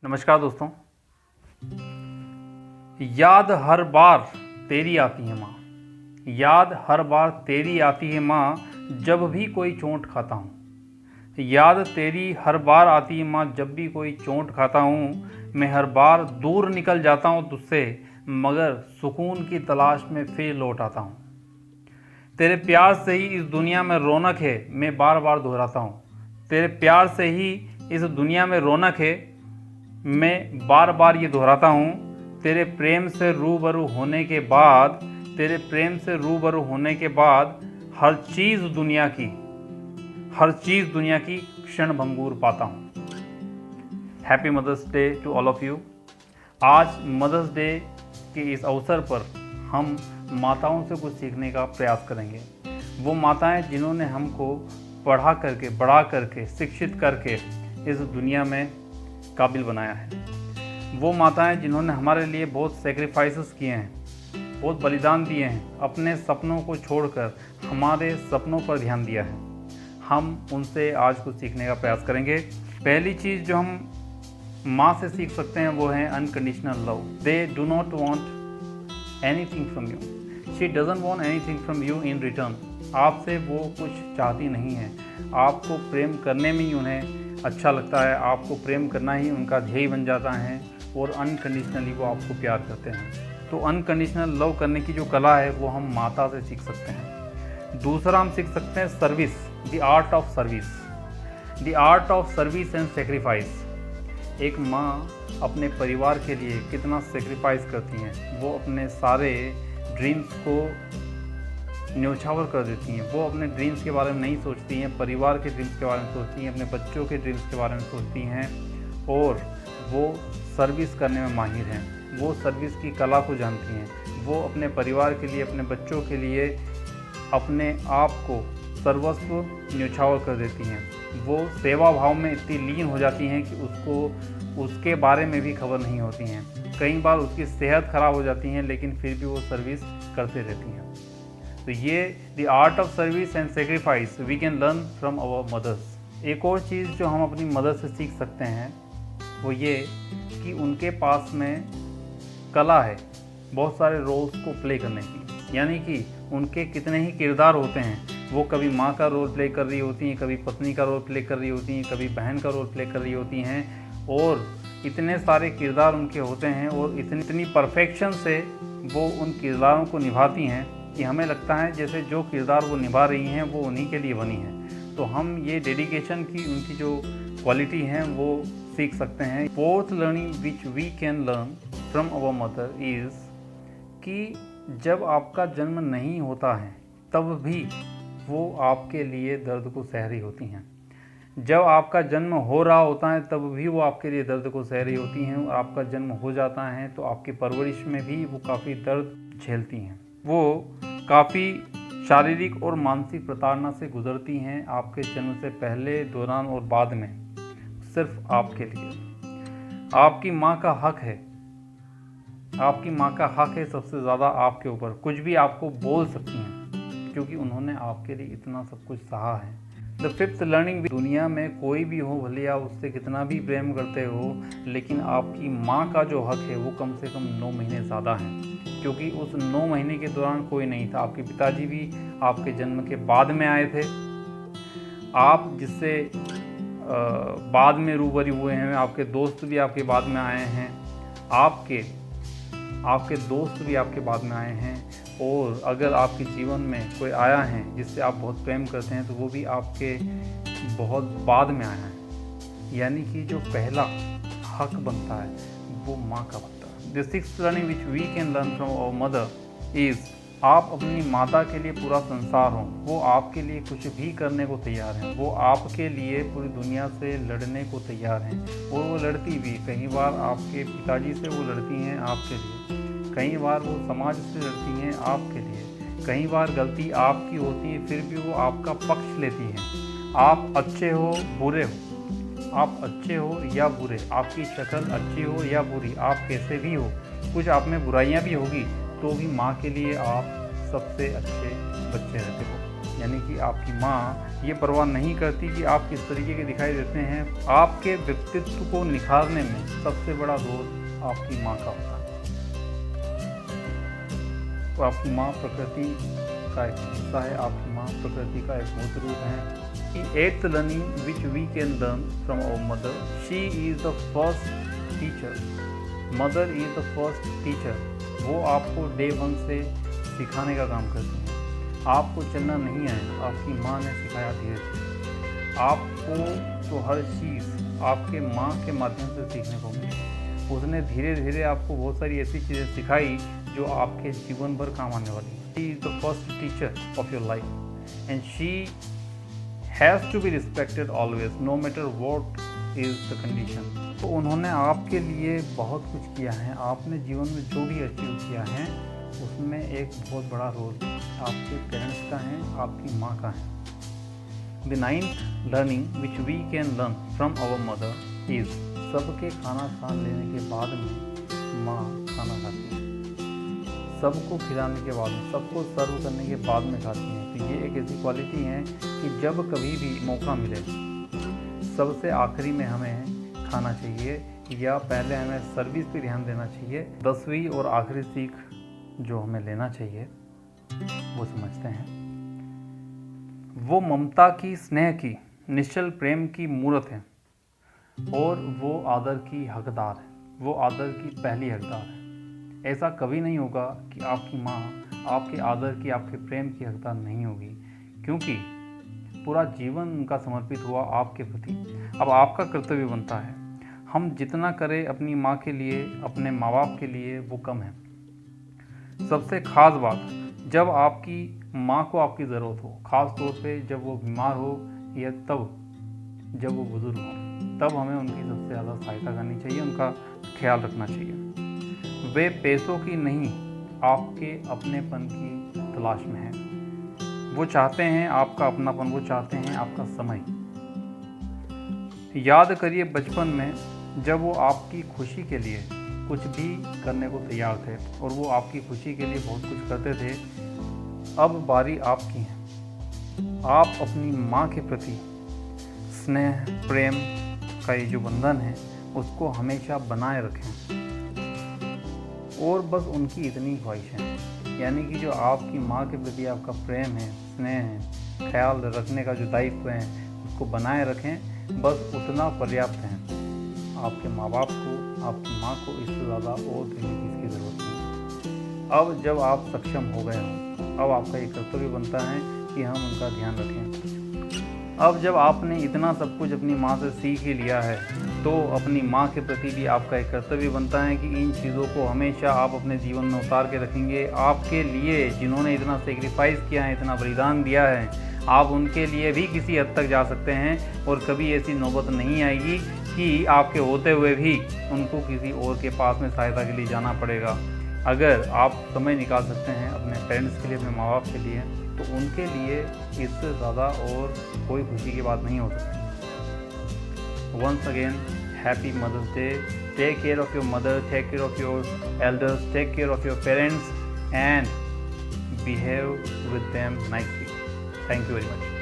नमस्कार दोस्तों। याद हर बार तेरी आती है माँ, याद हर बार तेरी आती है माँ, जब भी कोई चोट खाता हूँ। याद तेरी हर बार आती है माँ, जब भी कोई चोट खाता हूँ। मैं हर बार दूर निकल जाता हूँ तुझसे, मगर सुकून की तलाश में फिर लौट आता हूँ। तेरे प्यार से ही इस दुनिया में रौनक है, मैं बार बार दोहराता हूँ। तेरे प्यार से ही इस दुनिया में रौनक है, मैं बार बार ये दोहराता हूँ। तेरे प्रेम से रूबरू होने के बाद, तेरे प्रेम से रूबरू होने के बाद हर चीज़ दुनिया की क्षण भंगूर पाता हूँ। Happy mother's day to all of you. आज मदर्स डे के इस अवसर पर हम माताओं से कुछ सीखने का प्रयास करेंगे। वो माताएं जिन्होंने हमको पढ़ा करके, बड़ा करके, शिक्षित करके इस दुनिया में काबिल बनाया है। वो माताएं जिन्होंने हमारे लिए बहुत सेक्रीफाइसेस किए हैं, बहुत बलिदान दिए हैं, अपने सपनों को छोड़कर हमारे सपनों पर ध्यान दिया है। हम उनसे आज कुछ सीखने का प्रयास करेंगे। पहली चीज़ जो हम माँ से सीख सकते हैं वो है unconditional love. They do not want anything from you, she doesn't want anything from you in return. आपसे वो कुछ चाहती नहीं है, आपको प्रेम करने में ही उन्हें अच्छा लगता है, आपको प्रेम करना ही उनका ध्येय बन जाता है और अनकंडीशनली वो आपको प्यार करते हैं। तो अनकंडीशनल लव करने की जो कला है वो हम माता से सीख सकते हैं। दूसरा हम सीख सकते हैं service, the art of service, the art of service and sacrifice. एक माँ अपने परिवार के लिए कितना सेक्रीफाइस करती हैं, वो अपने सारे ड्रीम्स को न्योछावर कर देती हैं। वो अपने ड्रीम्स के बारे में नहीं सोचती हैं, परिवार के ड्रीम्स के बारे में सोचती हैं, अपने बच्चों के ड्रीम्स के बारे में सोचती हैं और वो सर्विस करने में माहिर हैं। वो सर्विस की कला को जानती हैं। वो अपने परिवार के लिए, अपने बच्चों के लिए अपने आप को सर्वस्व न्योछावर कर देती हैं। वो सेवा भाव में इतनी लीन हो जाती हैं कि उसको उसके बारे में भी खबर नहीं होती हैं। कई बार उसकी सेहत ख़राब हो जाती है, लेकिन फिर भी वो सर्विस करते रहती हैं। तो ये the art of service and sacrifice we can learn from our mothers. एक और चीज़ जो हम अपनी मदर से सीख सकते हैं वो ये कि उनके पास में कला है बहुत सारे रोल्स को प्ले करने की। यानी कि उनके कितने ही किरदार होते हैं। वो कभी माँ का रोल प्ले कर रही होती हैं, कभी पत्नी का रोल प्ले कर रही होती हैं, कभी बहन का रोल प्ले कर रही होती हैं और इतने सारे किरदार उनके होते हैं और इतनी परफेक्शन से वो उन किरदारों को निभाती हैं कि हमें लगता है जैसे जो किरदार वो निभा रही हैं वो उन्हीं के लिए बनी है। तो हम ये डेडिकेशन की उनकी जो क्वालिटी हैं वो सीख सकते हैं। Fourth learning which we can learn from our mother is कि जब आपका जन्म नहीं होता है तब भी वो आपके लिए दर्द को सह रही होती हैं। जब आपका जन्म हो रहा होता है तब भी वो आपके लिए दर्द को सह रही होती हैं और आपका जन्म हो जाता है तो आपकी परवरिश में भी वो काफ़ी दर्द झेलती हैं। वो काफ़ी शारीरिक और मानसिक प्रताड़ना से गुजरती हैं आपके जन्म से पहले, दौरान और बाद में, सिर्फ आपके लिए। आपकी माँ का हक है, आपकी माँ का हक है सबसे ज़्यादा आपके ऊपर। कुछ भी आपको बोल सकती हैं क्योंकि उन्होंने आपके लिए इतना सब कुछ सहा है। द फिफ्थ लर्निंग, दुनिया में कोई भी हो, भले आप उससे कितना भी प्रेम करते हो, लेकिन आपकी माँ का जो हक है वो कम से कम 9 महीने ज़्यादा है। क्योंकि उस 9 महीने के दौरान कोई नहीं था। आपके पिताजी भी आपके जन्म के बाद में आए थे। आप जिससे बाद में रूबरू हुए हैं, आपके दोस्त भी आपके बाद में आए हैं, आपके दोस्त भी आपके बाद में आए हैं और अगर आपके जीवन में कोई आया है जिससे आप बहुत प्रेम करते हैं तो वो भी आपके बहुत बाद में आया है। यानी कि जो पहला हक बनता है वो माँ का बनता है। The sixth learning which we can learn from our mother is, आप अपनी माता के लिए पूरा संसार हो। वो आपके लिए कुछ भी करने को तैयार हैं। वो आपके लिए पूरी दुनिया से लड़ने को तैयार हैं और वो लड़ती भी। कई बार आपके पिताजी से वो लड़ती हैं आपके लिए, कई बार वो समाज से लड़ती हैं आपके लिए, कई बार गलती आपकी होती है फिर भी वो आपका पक्ष लेती हैं। आप अच्छे हो बुरे हो, आप अच्छे हो या बुरे, आपकी शक्ल अच्छी हो या बुरी, आप कैसे भी हो, कुछ आप में बुराइयां भी होगी तो भी माँ के लिए आप सबसे अच्छे बच्चे रहते हो। यानी कि आपकी माँ ये परवाह नहीं करती कि आप किस तरीके के दिखाई देते हैं। आपके व्यक्तित्व को निखारने में सबसे बड़ा रोल आपकी माँ का होता है। तो आपकी माँ प्रकृति का एक हिस्सा है, आपकी माँ प्रकृति का एक मूर्त रूप है। Eighth learning which we can learn from our mother, she is the first teacher. Mother is the first teacher. वो आपको डे 1 से सिखाने का काम करती हैं। आपको चलना नहीं आया, आपकी माँ ने सिखाया धीरे धीरे। आपको तो हर चीज़ आपके माँ के माध्यम से सीखने को मिली। उसने धीरे धीरे आपको बहुत सारी ऐसी चीज़ें सिखाई जो आपके जीवन भर काम आने वाली है। She is the first teacher of your life and she has to be respected always, no matter what is the condition. तो उन्होंने आपके लिए बहुत कुछ किया है। आपने जीवन में जो भी अचीव किया है उसमें एक बहुत बड़ा रोल आपके पेरेंट्स का है, आपकी माँ का है। The 9th learning which we can learn from our mother is, सबके खाना खा लेने के बाद में माँ खाना खाती है। सबको खिलाने के बाद में, सबको सर्व करने के बाद में खाती हैं। तो ये एक ऐसी क्वालिटी है कि जब कभी भी मौका मिले सबसे आखिरी में हमें खाना चाहिए या पहले हमें सर्विस पे ध्यान देना चाहिए। 10वीं और आखिरी सीख जो हमें लेना चाहिए वो समझते हैं। वो ममता की, स्नेह की, निश्चल प्रेम की मूर्त है और वो आदर की हकदार है, वो आदर की पहली हकदार है। ऐसा कभी नहीं होगा कि आपकी माँ आपके आदर की, आपके प्रेम की हकदार नहीं होगी, क्योंकि पूरा जीवन उनका समर्पित हुआ आपके प्रति। अब आपका कर्तव्य बनता है, हम जितना करें अपनी माँ के लिए, अपने माँ बाप के लिए, वो कम है। सबसे ख़ास बात, जब आपकी माँ को आपकी ज़रूरत हो, ख़ास तौर पे जब वो बीमार हो या तब जब वो बुज़ुर्ग हो, तब हमें उनकी सबसे ज़्यादा सहायता करनी चाहिए, उनका ख्याल रखना चाहिए। वे पैसों की नहीं, आपके अपनेपन की तलाश में हैं। वो चाहते हैं आपका अपनापन, वो चाहते हैं आपका समय। याद करिए बचपन में जब वो आपकी खुशी के लिए कुछ भी करने को तैयार थे और वो आपकी खुशी के लिए बहुत कुछ करते थे। अब बारी आपकी है। आप अपनी माँ के प्रति स्नेह, प्रेम का ये जो बंधन है उसको हमेशा बनाए रखें और बस उनकी इतनी ख्वाहिश है, यानी कि जो आपकी माँ के प्रति आपका प्रेम है, स्नेह है, ख्याल रखने का जो दायित्व है उसको बनाए रखें, बस उतना पर्याप्त है। आपके माँ बाप को, आपकी माँ को इससे ज़्यादा और किसी चीज़ की ज़रूरत नहीं। अब जब आप सक्षम हो गए हो, अब आपका ये कर्तव्य बनता है कि हम उनका ध्यान रखें। अब जब आपने इतना सब कुछ अपनी माँ से सीख ही लिया है तो अपनी माँ के प्रति भी आपका एक कर्तव्य बनता है कि इन चीज़ों को हमेशा आप अपने जीवन में उतार के रखेंगे। आपके लिए जिन्होंने इतना सेक्रीफाइस किया है, इतना बलिदान दिया है, आप उनके लिए भी किसी हद तक जा सकते हैं और कभी ऐसी नौबत नहीं आएगी कि आपके होते हुए भी उनको किसी और के पास में सहायता के लिए जाना पड़ेगा। अगर आप समय निकाल सकते हैं अपने पेरेंट्स के लिए, अपने माँ बाप के लिए, तो उनके लिए इससे ज़्यादा और कोई खुशी की बात नहीं हो सकती। Once again happy mother's day. Take care of your mother, take care of your elders, take care of your parents and behave with them nicely. Thank you very much.